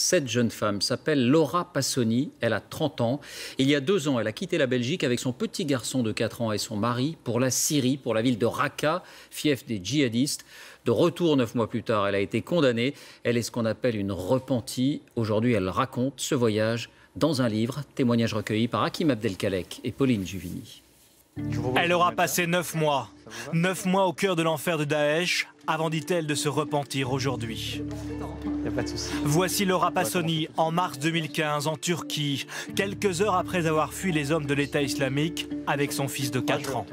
Cette jeune femme s'appelle Laura Passoni, elle a 30 ans. Il y a 2 ans, elle a quitté la Belgique avec son petit garçon de 4 ans et son mari pour la Syrie, pour la ville de Raqqa, fief des djihadistes. De retour 9 mois plus tard, elle a été condamnée. Elle est ce qu'on appelle une repentie. Aujourd'hui, elle raconte ce voyage dans un livre, témoignage recueilli par Hakim Abdelkalek et Pauline Juvigny. Elle aura passé 9 mois. 9 mois au cœur de l'enfer de Daesh, avant, dit-elle, de se repentir aujourd'hui. Voici Laura Passoni en mars 2015 en Turquie, quelques heures après avoir fui les hommes de l'État islamique avec son fils de 4 ans.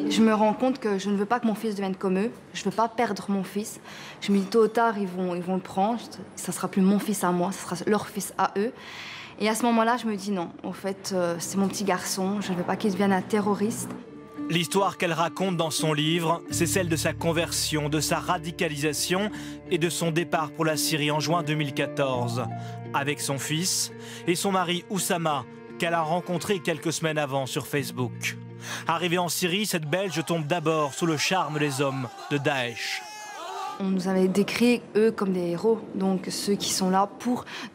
Je me rends compte que je ne veux pas que mon fils devienne comme eux. Je ne veux pas perdre mon fils. Je me dis tôt ou tard, ils vont le prendre. Ça ne sera plus mon fils à moi, ça sera leur fils à eux. Et à ce moment-là, je me dis non, en fait, c'est mon petit garçon, je ne veux pas qu'il devienne un terroriste. L'histoire qu'elle raconte dans son livre, c'est celle de sa conversion, de sa radicalisation et de son départ pour la Syrie en juin 2014, avec son fils et son mari Oussama, qu'elle a rencontré quelques semaines avant sur Facebook. Arrivée en Syrie, cette Belge tombe d'abord sous le charme des hommes de Daesh. On nous avait décrit, eux, comme des héros, donc ceux qui sont là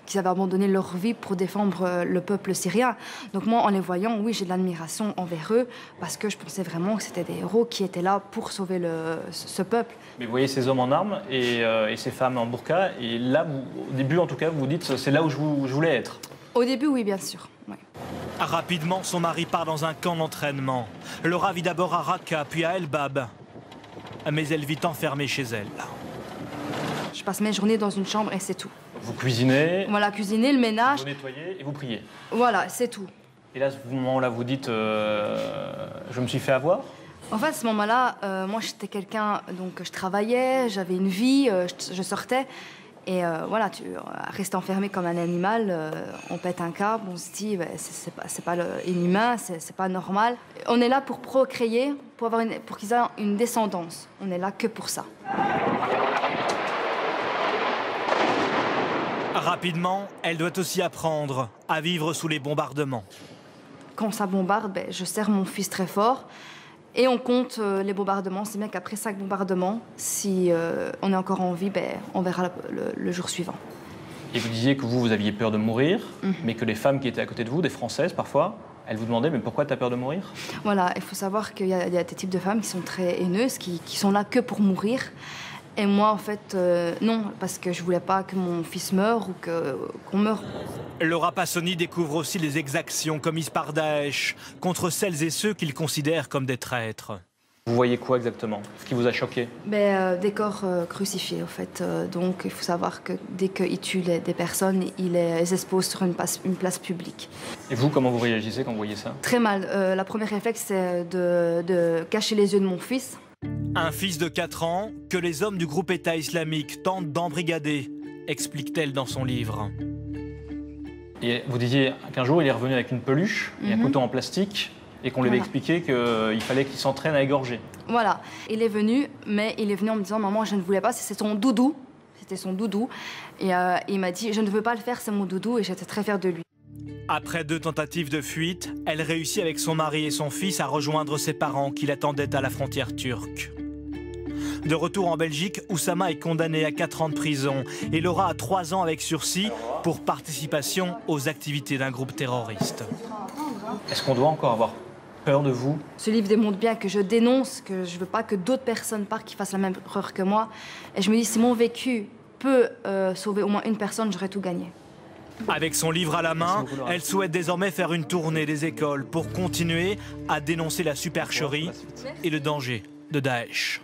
qui avaient abandonné leur vie pour défendre le peuple syrien. Donc moi, en les voyant, oui, j'ai de l'admiration envers eux, parce que je pensais vraiment que c'était des héros qui étaient là pour sauver ce peuple. Mais vous voyez ces hommes en armes et ces femmes en burqa, et là, au début en tout cas, vous vous dites c'est là où je voulais être. Au début, oui, bien sûr. Ouais. Rapidement, son mari part dans un camp d'entraînement. Laura vit d'abord à Raqqa, puis à El Bab. Mais elle vit enfermée chez elle. Je passe mes journées dans une chambre et c'est tout. Vous cuisinez. Voilà, cuisiner, le ménage. Vous nettoyez et vous priez. Voilà, c'est tout. Et là, à ce moment-là, vous dites je me suis fait avoir. En fait, à ce moment-là, moi, j'étais quelqu'un, donc je travaillais, j'avais une vie, je sortais. Et voilà, rester enfermé comme un animal, on pète un câble, on se dit, c'est pas inhumain, c'est pas normal. On est là pour procréer, pour qu'ils aient une descendance. On est là que pour ça. Rapidement, elle doit aussi apprendre à vivre sous les bombardements. Quand ça bombarde, je serre mon fils très fort. Et on compte les bombardements, c'est bien qu'après 5 bombardements, si on est encore en vie, on verra le jour suivant. Et vous disiez que vous aviez peur de mourir, mais que les femmes qui étaient à côté de vous, des Françaises parfois, elles vous demandaient mais pourquoi tu as peur de mourir? Voilà, il faut savoir qu'il y a des types de femmes qui sont très haineuses, qui sont là que pour mourir. Et moi, en fait, non, parce que je voulais pas que mon fils meure ou qu'on meure. Laura Passoni découvre aussi les exactions commises par Daesh contre celles et ceux qu'il considère comme des traîtres. Vous voyez quoi exactement? Ce qui vous a choqué? Des corps crucifiés, en fait. Donc, il faut savoir que dès qu'ils tuent des personnes, ils les exposent sur une place publique. Et vous, comment vous réagissez quand vous voyez ça? Très mal. La première réflexe, c'est de cacher les yeux de mon fils. Un fils de 4 ans que les hommes du groupe État islamique tentent d'embrigader, explique-t-elle dans son livre. Et vous disiez qu'un jour, il est revenu avec une peluche et un couteau en plastique et qu'on lui avait expliqué qu'il fallait qu'il s'entraîne à égorger. Voilà. Il est venu, mais il est venu en me disant « Maman, je ne voulais pas, c'est son doudou. » C'était son doudou. Et il m'a dit « Je ne veux pas le faire, c'est mon doudou. » Et j'étais très fière de lui. Après 2 tentatives de fuite, elle réussit avec son mari et son fils à rejoindre ses parents qui l'attendaient à la frontière turque. De retour en Belgique, Oussama est condamné à 4 ans de prison et Laura a 3 ans avec sursis pour participation aux activités d'un groupe terroriste. Est-ce qu'on doit encore avoir peur de vous? Ce livre démontre bien que je dénonce, que je ne veux pas que d'autres personnes partent qui fassent la même erreur que moi. Et je me dis, si mon vécu peut sauver au moins une personne, j'aurais tout gagné. Avec son livre à la main, elle souhaite désormais faire une tournée des écoles pour continuer à dénoncer la supercherie et le danger de Daesh.